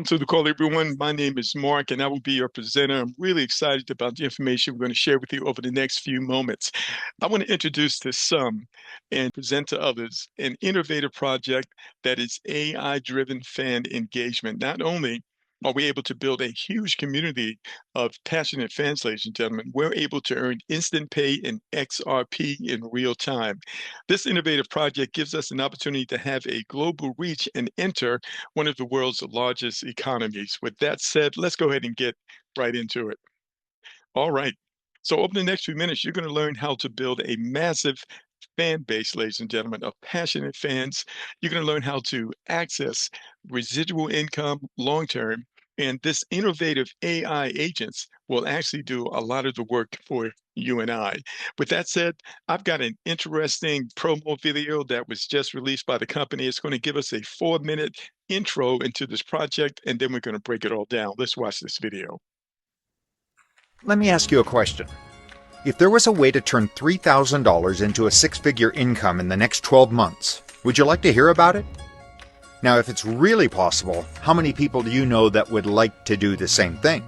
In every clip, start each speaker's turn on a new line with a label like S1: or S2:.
S1: Welcome to the call, everyone. My name is Mark, and I will be your presenter. I'm really excited about the information we're going to share with you over the next few moments. I want to introduce to some and present to others an innovative project that is AI-driven fan engagement. Not only are we able to build a huge community of passionate fans, ladies and gentlemen, we're able to earn instant pay and XRP in real time. This innovative project gives us an opportunity to have a global reach and enter one of the world's largest economies. With that said, let's go ahead and get right into it. All right. So over the next few minutes, you're going to learn how to build a massive fan base, ladies and gentlemen, of passionate fans. You're going to learn how to access residual income long term. And this innovative AI agents will actually do a lot of the work for you and I. With that said, I've got an interesting promo video that was just released by the company. It's going to give us a 4-minute intro into this project, and then we're going to break it all down. Let's watch this video.
S2: Let me ask you a question. If there was a way to turn $3,000 into a six-figure income in the next 12 months, would you like to hear about it? Now, if it's really possible, how many people do you know that would like to do the same thing?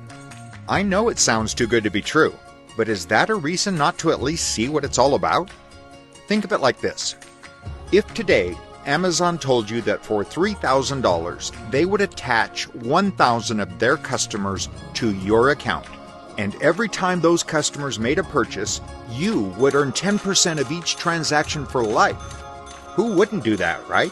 S2: I know it sounds too good to be true, but is that a reason not to at least see what it's all about? Think of it like this. If today Amazon told you that for $3,000 they would attach 1,000 of their customers to your account, and every time those customers made a purchase, you would earn 10% of each transaction for life. Who wouldn't do that, right?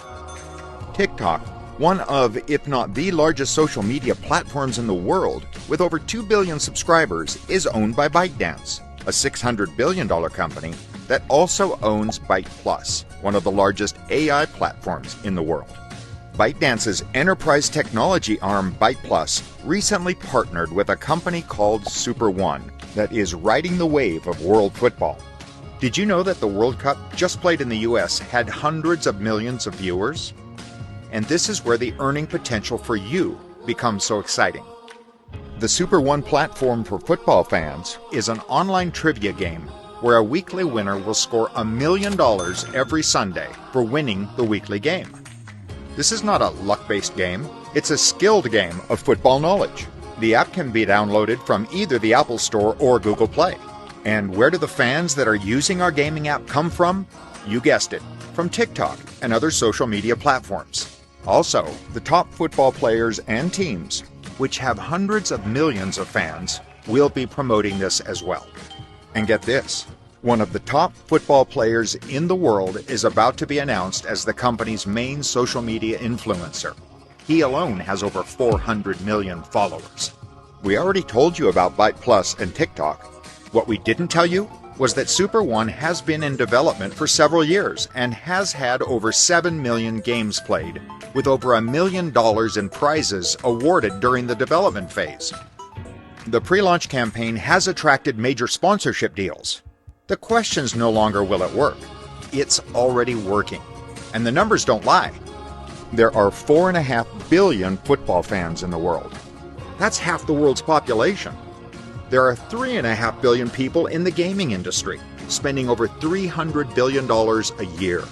S2: TikTok, one of, if not the largest social media platforms in the world, with over 2 billion subscribers, is owned by ByteDance, a $600 billion company that also owns BytePlus, one of the largest AI platforms in the world. ByteDance's enterprise technology arm, BytePlus, recently partnered with a company called SuperOne that is riding the wave of world football. Did you know that the World Cup, just played in the US, had hundreds of millions of viewers? And this is where the earning potential for you becomes so exciting. The SuperOne platform for football fans is an online trivia game where a weekly winner will score $1 million every Sunday for winning the weekly game. This is not a luck-based game, it's a skilled game of football knowledge. The app can be downloaded from either the Apple Store or Google Play. And where do the fans that are using our gaming app come from? You guessed it, from TikTok and other social media platforms. Also, the top football players and teams, which have hundreds of millions of fans, will be promoting this as well. And get this, one of the top football players in the world is about to be announced as the company's main social media influencer. He alone has over 400 million followers. We already told you about BytePlus and TikTok. What we didn't tell you was that SuperOne has been in development for several years and has had over 7 million games played, with over $1 million in prizes awarded during the development phase. The pre-launch campaign has attracted major sponsorship deals. The question's no longer will it work. It's already working. And the numbers don't lie. There are 4.5 billion football fans in the world. That's half the world's population. There are 3.5 billion people in the gaming industry, spending over $300 billion a year.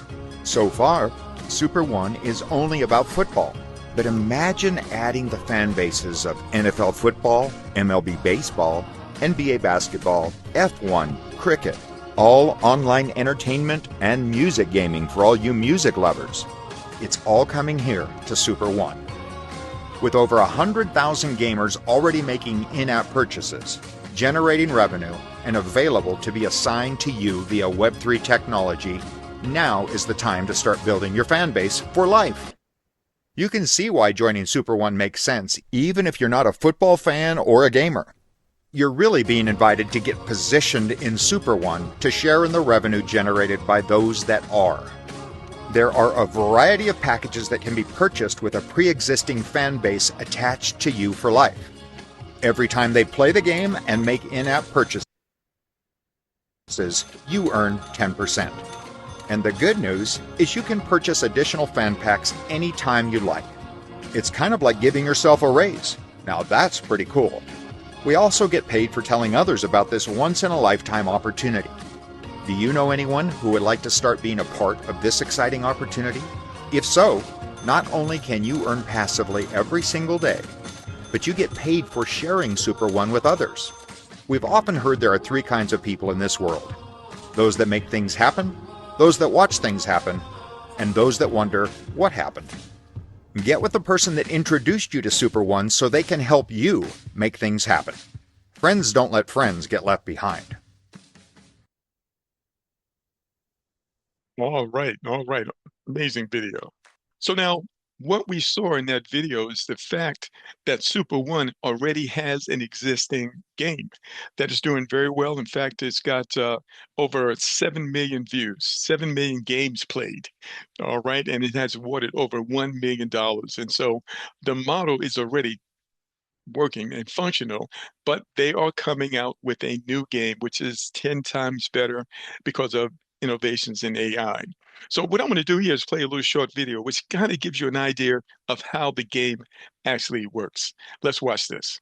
S2: So far, SuperOne is only about football. But imagine adding the fan bases of NFL football, MLB baseball, NBA basketball, F1, cricket, all online entertainment and music gaming for all you music lovers. It's all coming here to SuperOne. With over 100,000 gamers already making in-app purchases, generating revenue, and available to be assigned to you via Web3 technology, now is the time to start building your fan base for life. You can see why joining SuperOne makes sense, even if you're not a football fan or a gamer. You're really being invited to get positioned in SuperOne to share in the revenue generated by those that are. There are a variety of packages that can be purchased with a pre-existing fan base attached to you for life. Every time they play the game and make in-app purchases, you earn 10%. And the good news is you can purchase additional fan packs anytime you like. It's kind of like giving yourself a raise. Now that's pretty cool. We also get paid for telling others about this once-in-a-lifetime opportunity. Do you know anyone who would like to start being a part of this exciting opportunity? If so, not only can you earn passively every single day, but you get paid for sharing SuperOne with others. We've often heard there are three kinds of people in this world: those that make things happen, those that watch things happen, and those that wonder what happened. Get with the person that introduced you to SuperOne so they can help you make things happen. Friends don't let friends get left behind.
S1: All right, all right. Amazing video. So now, what we saw in that video is the fact that SuperOne already has an existing game that is doing very well. In fact, it's got over 7 million views, 7 million games played. All right, and it has awarded over $1 million. And so the model is already working and functional, but they are coming out with a new game, which is 10 times better because of innovations in AI. So what I'm going to do here is play a little short video, which kind of gives you an idea of how the game actually works. Let's watch this.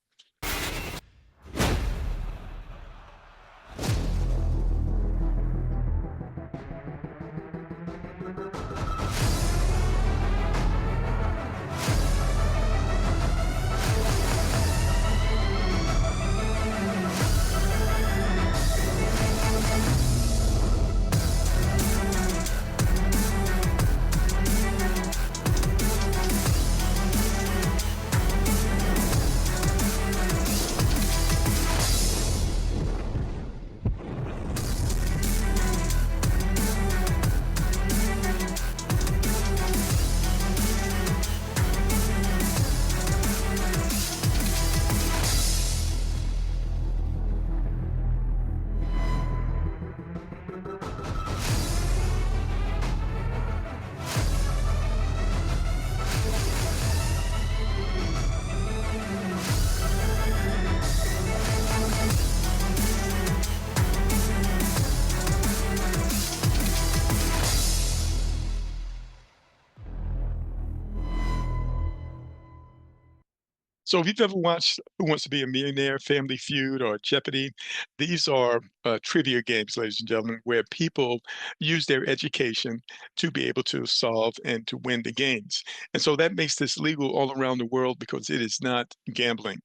S1: So if you've ever watched Who Wants to Be a Millionaire, Family Feud, or Jeopardy, these are trivia games, ladies and gentlemen, where people use their education to be able to solve and to win the games. And so that makes this legal all around the world because it is not gambling.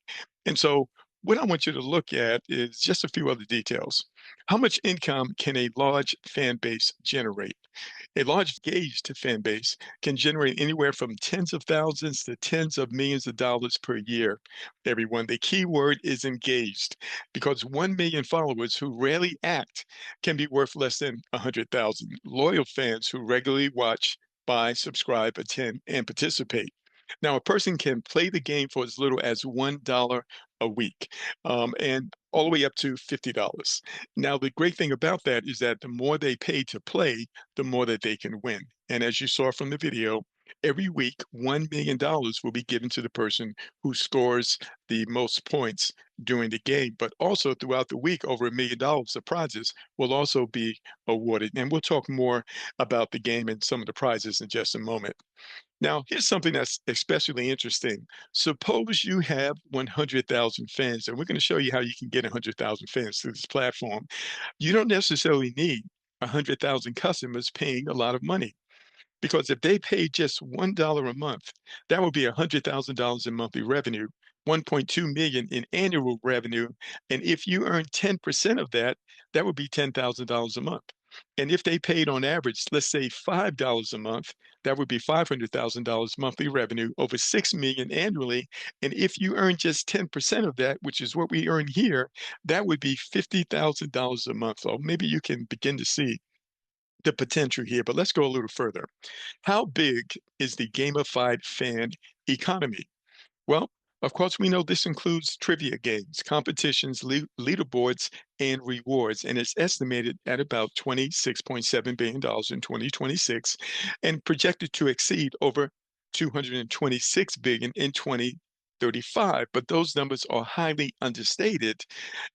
S1: And so what I want you to look at is just a few other details. How much income can a large fan base generate? A large engaged fan base can generate anywhere from tens of thousands to tens of millions of dollars per year. Everyone, the key word is engaged because 1 million followers who rarely act can be worth less than 100,000 loyal fans who regularly watch, buy, subscribe, attend, and participate. Now, a person can play the game for as little as $1 a week, and all the way up to $50. Now, the great thing about that is that the more they pay to play, the more that they can win. And as you saw from the video, every week, $1 million will be given to the person who scores the most points during the game. But also throughout the week, over $1 million of prizes will also be awarded. And we'll talk more about the game and some of the prizes in just a moment. Now, here's something that's especially interesting. Suppose you have 100,000 fans, and we're going to show you how you can get 100,000 fans through this platform. You don't necessarily need 100,000 customers paying a lot of money. Because if they pay just $1 a month, that would be $100,000 in monthly revenue, 1.2 million in annual revenue. And if you earn 10% of that, that would be $10,000 a month. And if they paid on average, let's say $5 a month, that would be $500,000 monthly revenue, over 6 million annually. And if you earn just 10% of that, which is what we earn here, that would be $50,000 a month. So maybe you can begin to see the potential here, but let's go a little further. How big is the gamified fan economy? Well, of course, we know this includes trivia games, competitions, leaderboards, and rewards, and it's estimated at about $26.7 billion in 2026 and projected to exceed over 226 billion in 2035. But those numbers are highly understated,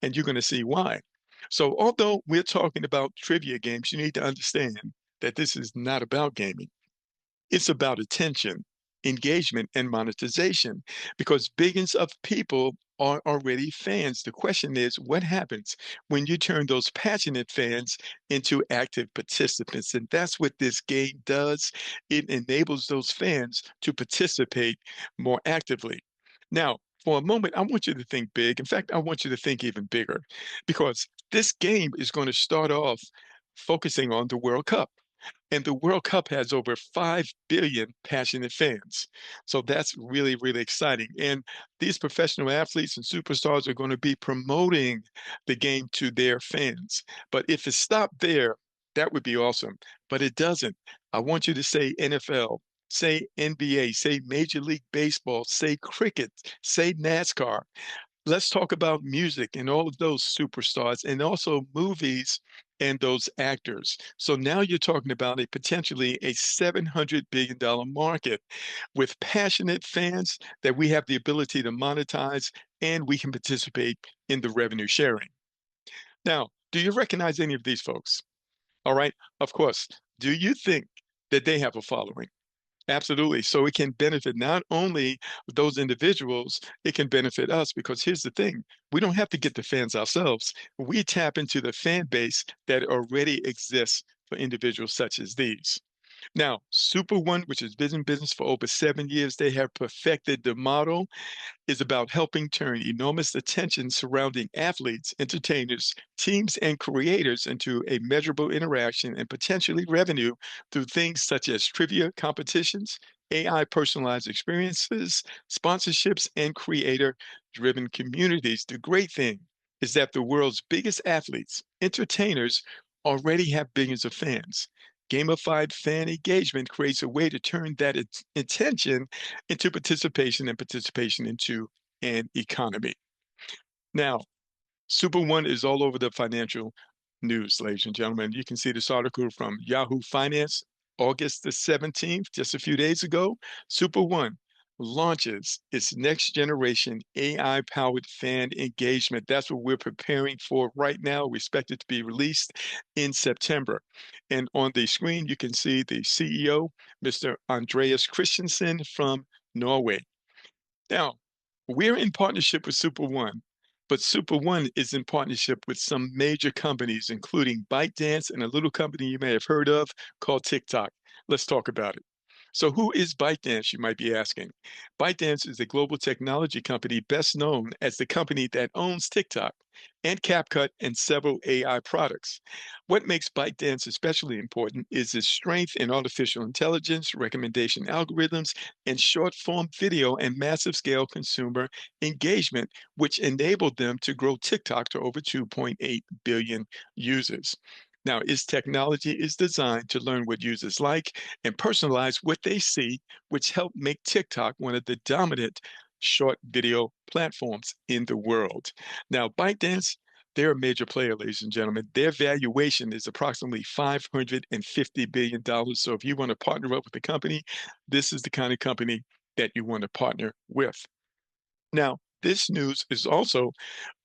S1: and you're going to see why. So, although we're talking about trivia games, you need to understand that this is not about gaming. It's about attention, engagement, and monetization because billions of people are already fans. The question is, what happens when you turn those passionate fans into active participants? And that's what this game does. It enables those fans to participate more actively. Now, for a moment, I want you to think big. In fact, I want you to think even bigger because this game is going to start off focusing on the World Cup. And the World Cup has over 5 billion passionate fans. So that's really, really exciting. And these professional athletes and superstars are going to be promoting the game to their fans. But if it stopped there, that would be awesome. But it doesn't. I want you to say NFL, say NBA, say Major League Baseball, say cricket, say NASCAR. Let's talk about music and all of those superstars and also movies and those actors. So now you're talking about a potentially a $700 billion market with passionate fans that we have the ability to monetize and we can participate in the revenue sharing. Now, do you recognize any of these folks? All right. Of course. Do you think that they have a following? Absolutely. So it can benefit not only those individuals, it can benefit us because here's the thing, we don't have to get the fans ourselves. We tap into the fan base that already exists for individuals such as these. Now, SuperOne, which has been in business for over 7 years, they have perfected the model is about helping turn enormous attention surrounding athletes, entertainers, teams, and creators into a measurable interaction and potentially revenue through things such as trivia competitions, AI personalized experiences, sponsorships, and creator driven communities. The great thing is that the world's biggest athletes, entertainers, already have billions of fans. Gamified fan engagement creates a way to turn that intention into participation and participation into an economy. Now, Super One is all over the financial news, ladies and gentlemen. You can see this article from Yahoo Finance, August the 17th, just a few days ago. Super One launches its next generation AI powered fan engagement. That's what we're preparing for right now. We expect it to be released in September. And on the screen, you can see the CEO, Mr. Andreas Christensen from Norway. Now, we're in partnership with Super One, but Super One is in partnership with some major companies, including ByteDance and a little company you may have heard of called TikTok. Let's talk about it. So, who is ByteDance, you might be asking? ByteDance is a global technology company best known as the company that owns TikTok and CapCut and several AI products. What makes ByteDance especially important is its strength in artificial intelligence, recommendation algorithms, and short form video and massive scale consumer engagement, which enabled them to grow TikTok to over 2.8 billion users. Now, its technology is designed to learn what users like and personalize what they see, which help make TikTok one of the dominant short video platforms in the world. Now, ByteDance, they're a major player, ladies and gentlemen. Their valuation is approximately $550 billion. So if you want to partner up with the company, this is the kind of company that you want to partner with. Now, this news is also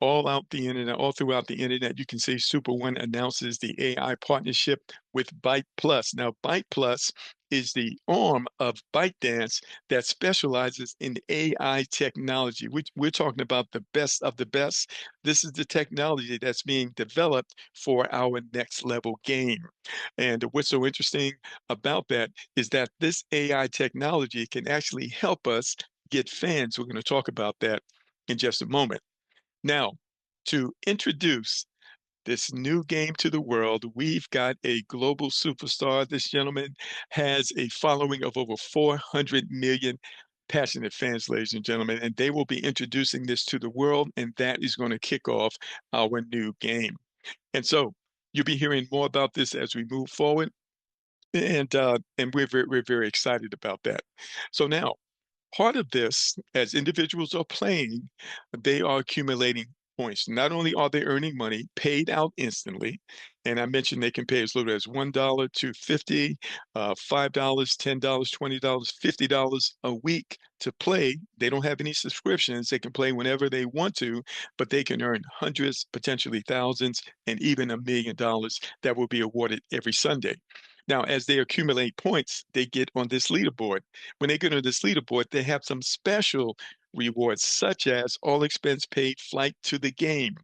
S1: all out the internet, all throughout the internet. You can see Super One announces the AI partnership with Byte Plus. Now, Byte Plus is the arm of ByteDance that specializes in AI technology. We're talking about the best of the best. This is the technology that's being developed for our next level game. And what's so interesting about that is that this AI technology can actually help us get fans. We're going to talk about that in just a moment. Now, to introduce this new game to the world, we've got a global superstar. This gentleman has a following of over 400 million passionate fans, ladies and gentlemen, and they will be introducing this to the world, and that is going to kick off our new game. And so you'll be hearing more about this as we move forward, and we're very excited about that. So now, part of this, as individuals are playing, they are accumulating points. Not only are they earning money paid out instantly, and I mentioned they can pay as little as $1 to 50, $5, $10, $20, $50 a week to play. They don't have any subscriptions. They can play whenever they want to, but they can earn hundreds, potentially thousands, and even $1 million that will be awarded every Sunday. Now, as they accumulate points, they get on this leaderboard. When they get on this leaderboard, they have some special rewards, such as all expense paid flight to the game,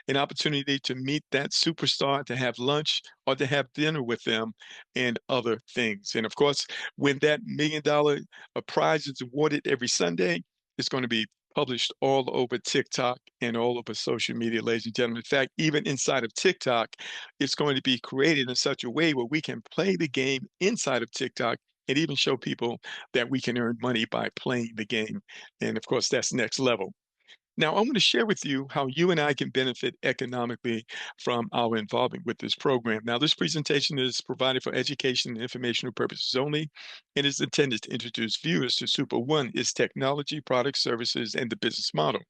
S1: an opportunity to meet that superstar, to have lunch, or to have dinner with them, and other things. And of course, when that $1 million prize is awarded every Sunday, it's going to be published all over TikTok and all over social media, ladies and gentlemen. In fact, even inside of TikTok, it's going to be created in such a way where we can play the game inside of TikTok and even show people that we can earn money by playing the game. And of course, that's next level. Now, I want to share with you how you and I can benefit economically from our involvement with this program. Now, this presentation is provided for education and informational purposes only and is intended to introduce viewers to SuperOne, its technology, products, services, and the business model.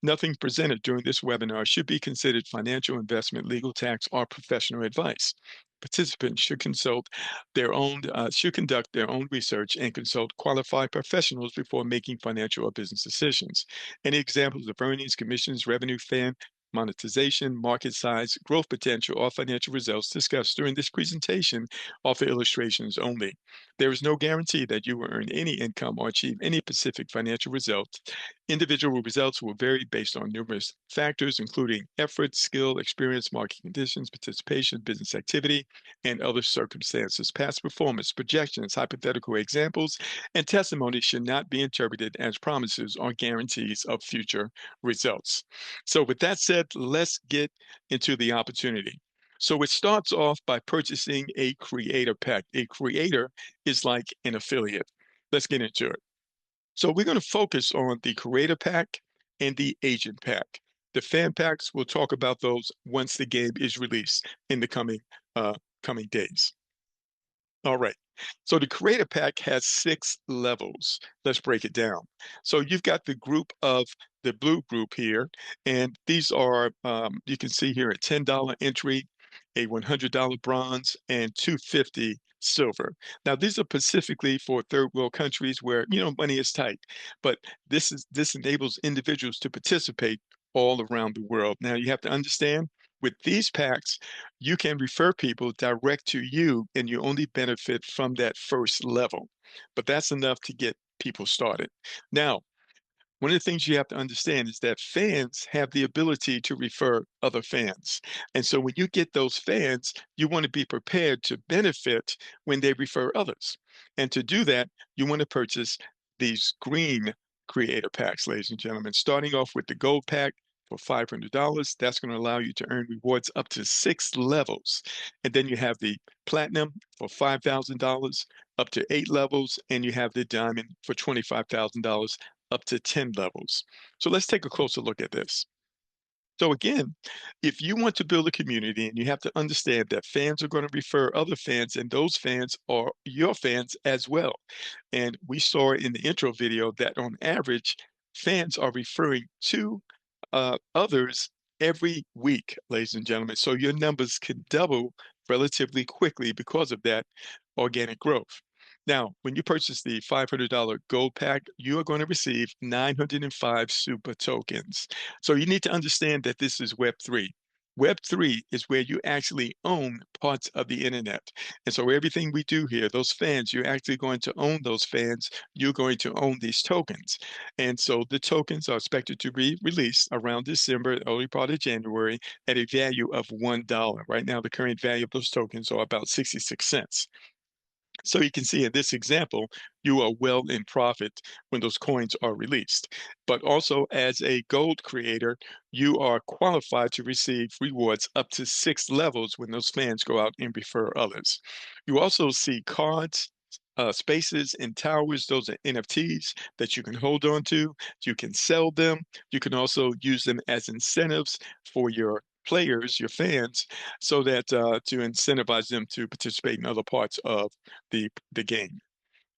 S1: Nothing presented during this webinar should be considered financial investment, legal, tax, or professional advice. Participants should conduct their own research and consult qualified professionals before making financial or business decisions. Any examples of earnings, commissions, revenue, fan, monetization, market size, growth potential, or financial results discussed during this presentation are for illustrations only. There is no guarantee that you will earn any income or achieve any specific financial results. Individual results will vary based on numerous factors, including effort, skill, experience, market conditions, participation, business activity, and other circumstances. Past performance, projections, hypothetical examples, and testimonies should not be interpreted as promises or guarantees of future results. So, with that said, let's get into the opportunity. So, it starts off by purchasing a creator pack. A creator is like an affiliate. Let's get into it. So we're going to focus on the creator pack and the agent pack. The fan packs, we'll talk about those once the game is released in the coming days. All right. So the creator pack has 6 levels. Let's break it down. So you've got the group of the blue group here, and these are you can see here a $10 entry, a $100 bronze, and 250 silver. Now these are specifically for third world countries where money is tight, but this enables individuals to participate all around the world. Now you have to understand with these packs, you can refer people direct to you and you only benefit from that first level. But that's enough to get people started. Now, one of the things you have to understand is that fans have the ability to refer other fans. And so when you get those fans, you want to be prepared to benefit when they refer others. And to do that, you want to purchase these green creator packs, ladies and gentlemen, starting off with the gold pack for $500. That's going to allow you to earn rewards up to 6 levels. And then you have the platinum for $5,000 up to 8 levels, and you have the diamond for $25,000 up to 10 levels. So let's take a closer look at this. So again, if you want to build a community and you have to understand that fans are going to refer other fans and those fans are your fans as well. And we saw in the intro video that on average, fans are referring to others every week, ladies and gentlemen. So your numbers can double relatively quickly because of that organic growth. Now, when you purchase the $500 gold pack, you are going to receive 905 super tokens. So you need to understand that this is Web3. Web3 is where you actually own parts of the internet. And so everything we do here, those fans, you're actually going to own those fans. You're going to own these tokens. And so the tokens are expected to be released around December, early part of January, at a value of $1. Right now, the current value of those tokens are about 66 cents. So you can see in this example, you are well in profit when those coins are released. But also as a gold creator, you are qualified to receive rewards up to 6 levels when those fans go out and refer others. You also see cards, spaces, and towers. Those are NFTs that you can hold on to. You can sell them. You can also use them as incentives for your players, your fans, so that to incentivize them to participate in other parts of the game.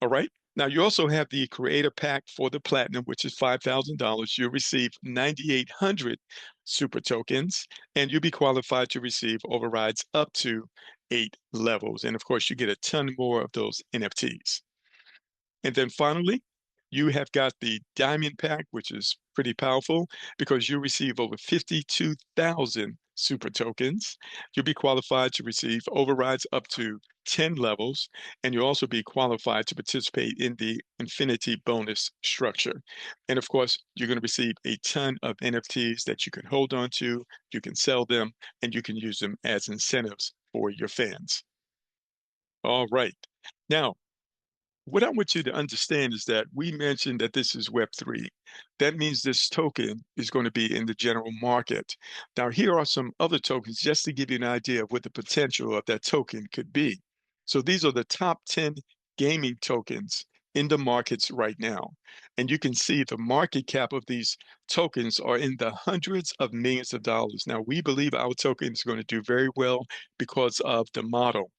S1: All right. Now you also have the creator pack for the platinum, which is $5,000. You'll receive 9,800 super tokens, and you'll be qualified to receive overrides up to 8 levels. And of course, you get a ton more of those NFTs. And then finally, you have got the diamond pack, which is pretty powerful because you receive over 52,000 super tokens. You'll be qualified to receive overrides up to 10 levels, and you'll also be qualified to participate in the infinity bonus structure. And of course, you're going to receive a ton of NFTs that you can hold on to, you can sell them, and you can use them as incentives for your fans. All right. Now, What I want you to understand is that we mentioned that this is Web3. That means this token is going to be in the general market. Now, here are some other tokens just to give you an idea of what the potential of that token could be. So these are the top 10 gaming tokens in the markets right now. And you can see the market cap of these tokens are in the hundreds of millions of dollars. Now, we believe our token is going to do very well because of the model.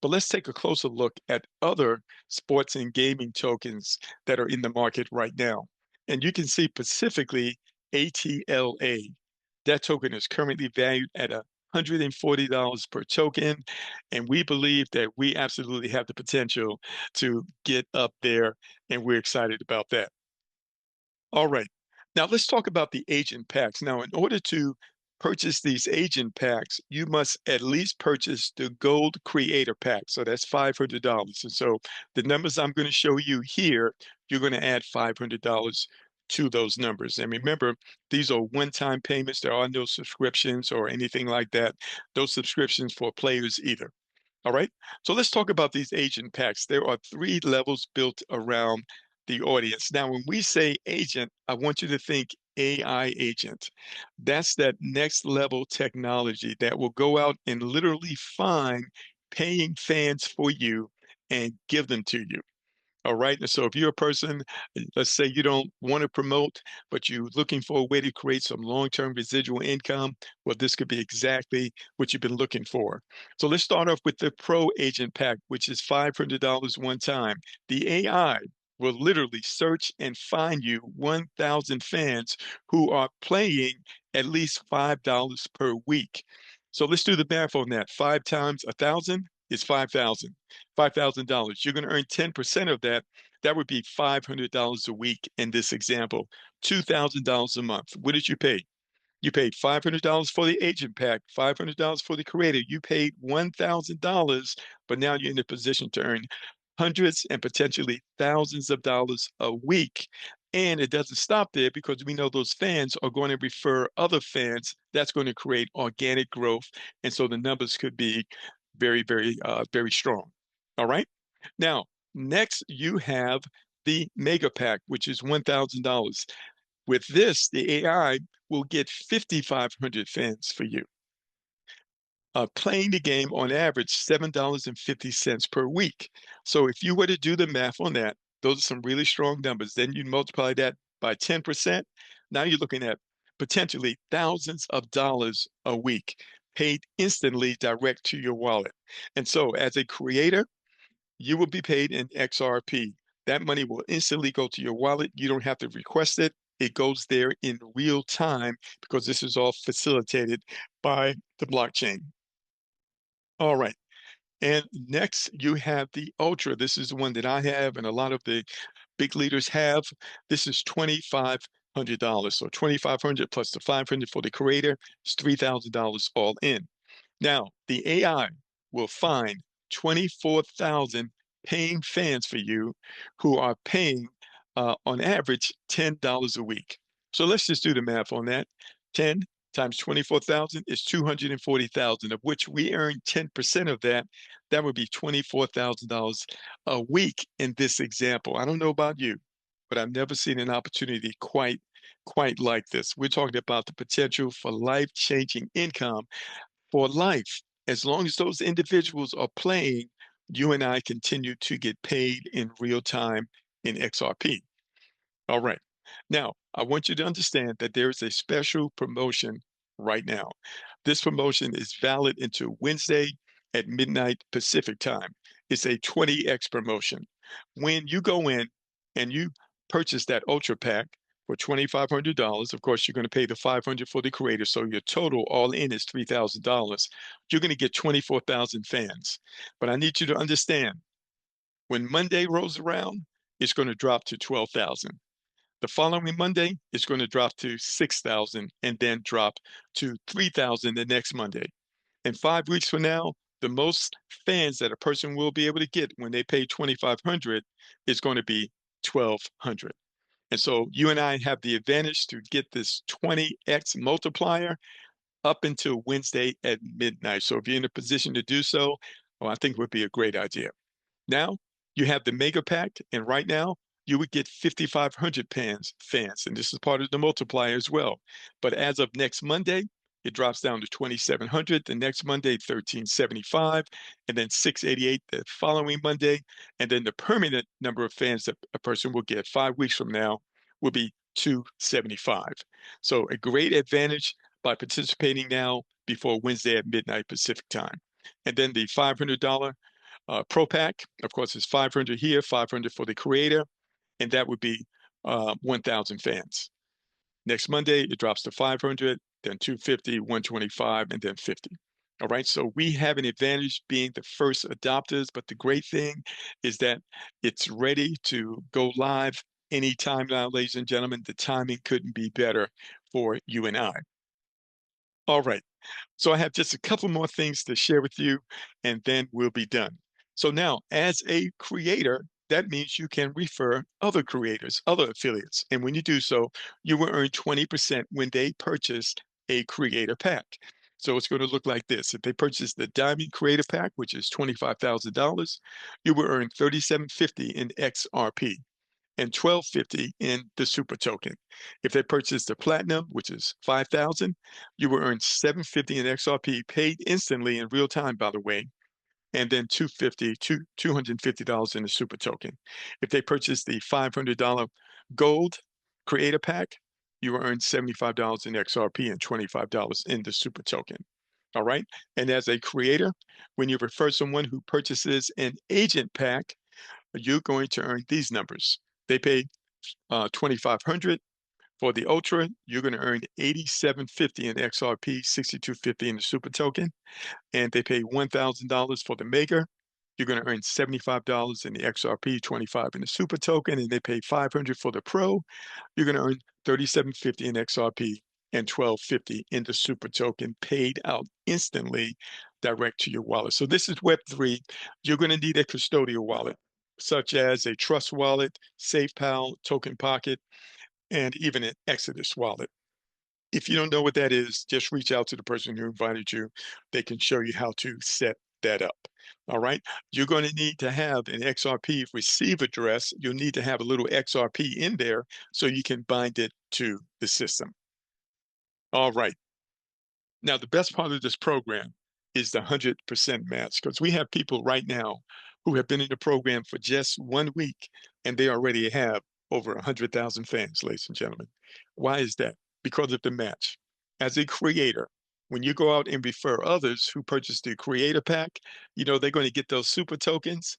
S1: But let's take a closer look at other sports and gaming tokens that are in the market right now. And you can see specifically ATLA. That token is currently valued at $140 per token. And we believe that we absolutely have the potential to get up there, and we're excited about that. All right. Now let's talk about the agent packs. Now, in order to purchase these agent packs, you must at least purchase the Gold Creator Pack. So that's $500. And so the numbers I'm going to show you here, you're going to add $500 to those numbers. And remember, these are one-time payments. There are no subscriptions or anything like that. Those subscriptions for players either. All right. So let's talk about these agent packs. There are three levels built around the audience. Now, when we say agent, I want you to think AI agent. That's that next level technology that will go out and literally find paying fans for you and give them to you. All right. And so if you're a person, let's say you don't want to promote, but you're looking for a way to create some long-term residual income, well, this could be exactly what you've been looking for. So let's start off with the Pro Agent Pack, which is $500 one time. The AI will literally search and find you 1,000 fans who are playing at least $5 per week. So let's do the math on that. 5 times 1,000 is 5,000. $5,000. You're going to earn 10% of that. That would be $500 a week in this example, $2,000 a month. What did you pay? You paid $500 for the agent pack, $500 for the creator. You paid $1,000, but now you're in a position to earn hundreds and potentially thousands of dollars a week. And it doesn't stop there because we know those fans are going to refer other fans. That's going to create organic growth. And so the numbers could be very strong. All right. Now, next you have the mega pack, which is $1,000. With this, the AI will get 5,500 fans for you. Playing the game on average $7.50 per week. So if you were to do the math on that, those are some really strong numbers. Then you multiply that by 10%. Now you're looking at potentially thousands of dollars a week paid instantly direct to your wallet. And so as a creator, you will be paid in XRP. That money will instantly go to your wallet. You don't have to request it. It goes there in real time because this is all facilitated by the blockchain. All right. And next, you have the Ultra. This is the one that I have, and a lot of the big leaders have. This is $2,500. So 2,500 plus the 500 for the creator is $3,000 all in. Now, the AI will find 24,000 paying fans for you who are paying on average $10 a week. So let's just do the math on that. 10 times 24,000 is 240,000, of which we earn 10% of that. That would be $24,000 a week in this example. I don't know about you, but I've never seen an opportunity quite like this. We're talking about the potential for life-changing income for life. As long as those individuals are playing, you and I continue to get paid in real time in XRP. All right. Now, I want you to understand that there is a special promotion right now. This promotion is valid until Wednesday at midnight Pacific time. It's a 20x promotion. When you go in and you purchase that Ultra Pack for $2,500, of course, you're going to pay the 500 for the creator. So your total all in is $3,000. You're going to get 24,000 fans. But I need you to understand when Monday rolls around, it's going to drop to 12,000. The following Monday, it's going to drop to 6,000 and then drop to 3,000 the next Monday. And 5 weeks from now, the most fans that a person will be able to get when they pay 2,500 is going to be 1,200. And so you and I have the advantage to get this 20x multiplier up until Wednesday at midnight. So if you're in a position to do so, well, I think it would be a great idea. Now, You have the mega pack, and right now you would get 5,500 fans, and this is part of the multiplier as well. But as of next Monday, it drops down to 2,700. The next Monday, 1,375, and then 688 the following Monday. And then the permanent number of fans that a person will get 5 weeks from now will be 275. So a great advantage by participating now before Wednesday at midnight Pacific time. And then the $500 Pro Pack, of course, is 500 here, 500 for the creator, and that would be 1,000 fans. Next Monday, it drops to 500, then 250, 125, and then 50. All right, so we have an advantage being the first adopters, but the great thing is that it's ready to go live anytime now, ladies and gentlemen. The timing couldn't be better for you and I. All right. So I have just a couple more things to share with you, and then we'll be done. So now, as a creator, that means you can refer other creators, other affiliates. And when you do so, you will earn 20% when they purchase a creator pack. So it's going to look like this. If they purchase the Diamond Creator Pack, which is $25,000, you will earn $37.50 in XRP and $12.50 in the super token. If they purchase the platinum, which is 5,000, you will earn $7.50 in XRP paid instantly in real time, by the way, and then $250 in the super token. If they purchase the $500 gold creator pack, you will earn $75 in XRP and $25 in the super token. All right. And as a creator, when you refer someone who purchases an agent pack, you're going to earn these numbers. They pay 2,500 for the Ultra. You're going to earn 87.50 in XRP, 62.50 in the Super Token, and they pay $1,000 for the Mega. You're going to earn $75 in the XRP, 25 in the Super Token, and they pay 500 for the Pro. You're going to earn 37.50 in XRP and 12.50 in the Super Token, paid out instantly direct to your wallet. So this is Web3. You're going to need a custodial wallet, such as a Trust wallet, SafePal, Token Pocket, and even an Exodus wallet. If you don't know what that is, just reach out to the person who invited you. They can show you how to set that up. All right. You're going to need to have an XRP receive address. You'll need to have a little XRP in there so you can bind it to the system. All right. Now, the best part of this program is the 100% match, because we have people right now who have been in the program for just 1 week and they already have over 100,000 fans, ladies and gentlemen. Why is that? Because of the match. As a creator, when you go out and refer others who purchase the creator pack, they're going to get those super tokens.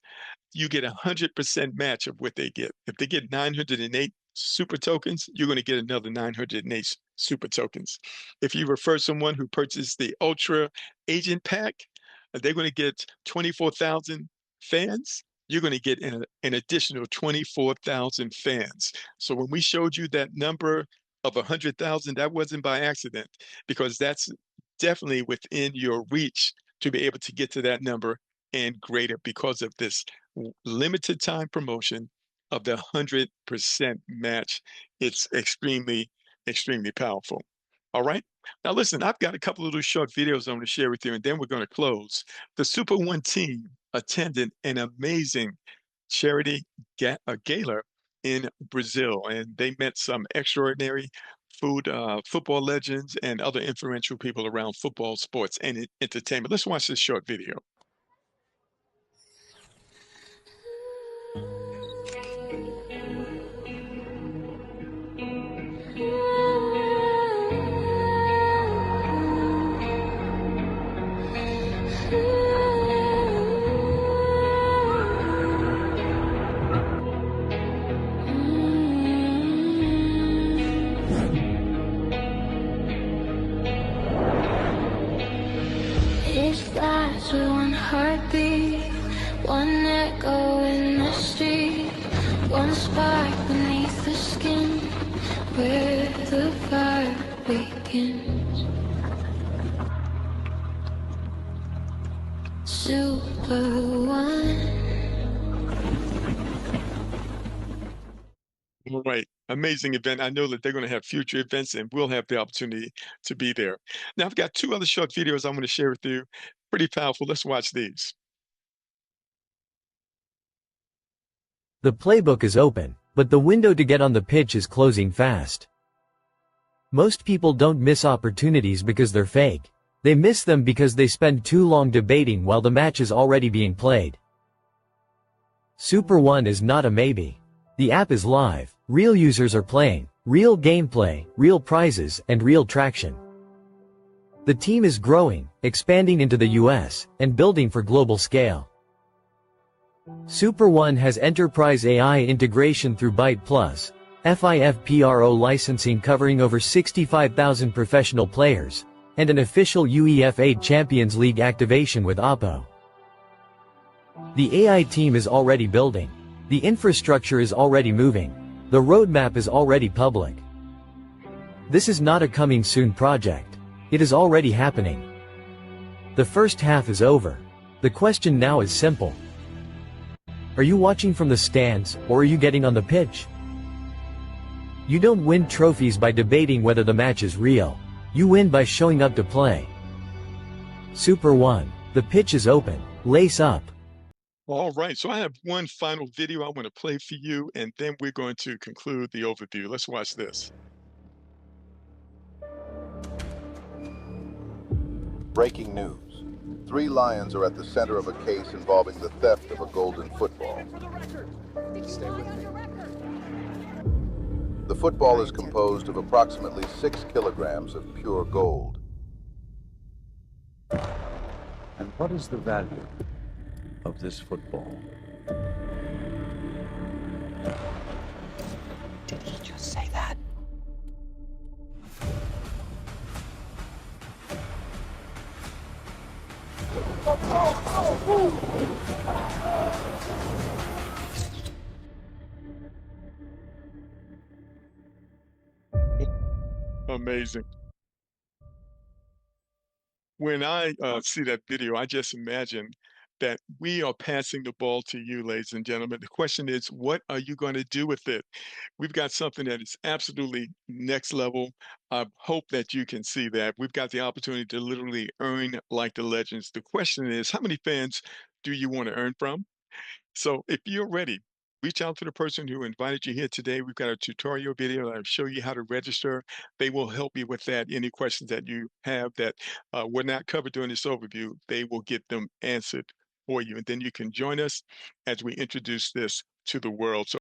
S1: You get 100% match of what they get. If they get 908 super tokens, you're going to get another 908 super tokens. If you refer someone who purchased the Ultra Agent Pack, they're going to get 24,000 fans. You're going to get an additional 24,000 fans. So when we showed you that number of 100,000, that wasn't by accident, because that's definitely within your reach to be able to get to that number and greater because of this limited time promotion of the 100% match. It's extremely, extremely powerful. All right. Now, listen, I've got a couple of little short videos I want to share with you, and then we're going to close. The SuperOne team attended an amazing charity gala in Brazil, and they met some extraordinary football legends and other influential people around football, sports, and entertainment. Let's watch this short video.
S3: It's lives with one heartbeat, one echo in the street, one spark beneath the skin, where the fire begins. SuperOne.
S1: All right. Amazing event. I know that they're going to have future events and we'll have the opportunity to be there. Now, I've got two other short videos I'm going to share with you. Pretty powerful. Let's watch these.
S4: The playbook is open, but the window to get on the pitch is closing fast. Most people don't miss opportunities because they're fake. They miss them because they spend too long debating while the match is already being played. SuperOne is not a maybe. The app is live, real users are playing, real gameplay, real prizes, and real traction. The team is growing, expanding into the US, and building for global scale. SuperOne has enterprise AI integration through Byte Plus, FIFPRO licensing covering over 65,000 professional players, and an official UEFA Champions League activation with Oppo. The AI team is already building. The infrastructure is already moving. The roadmap is already public. This is not a coming soon project. It is already happening. The first half is over. The question now is simple. Are you watching from the stands, or are you getting on the pitch? You don't win trophies by debating whether the match is real. You win by showing up to play. SuperOne. The pitch is open. Lace up.
S1: All right, so I have one final video I want to play for you, and then we're going to conclude the overview. Let's watch this.
S5: Breaking news. 3 lions are at the center of a case involving the theft of a golden football.
S6: Stay with me.
S5: The football is composed of approximately 6 kilograms of pure gold.
S6: And what is the value of this football?
S7: Did he just say that?
S1: Amazing. When I see that video, I just imagine that we are passing the ball to you, ladies and gentlemen. The question is, what are you going to do with it? We've got something that is absolutely next level. I hope that you can see that. We've got the opportunity to literally earn like the legends. The question is, how many fans do you want to earn from? So if you're ready, reach out to the person who invited you here today. We've got a tutorial video that'll show you how to register. They will help you with that. Any questions that you have that were not covered during this overview, they will get them answered for you. And then you can join us as we introduce this to the world. So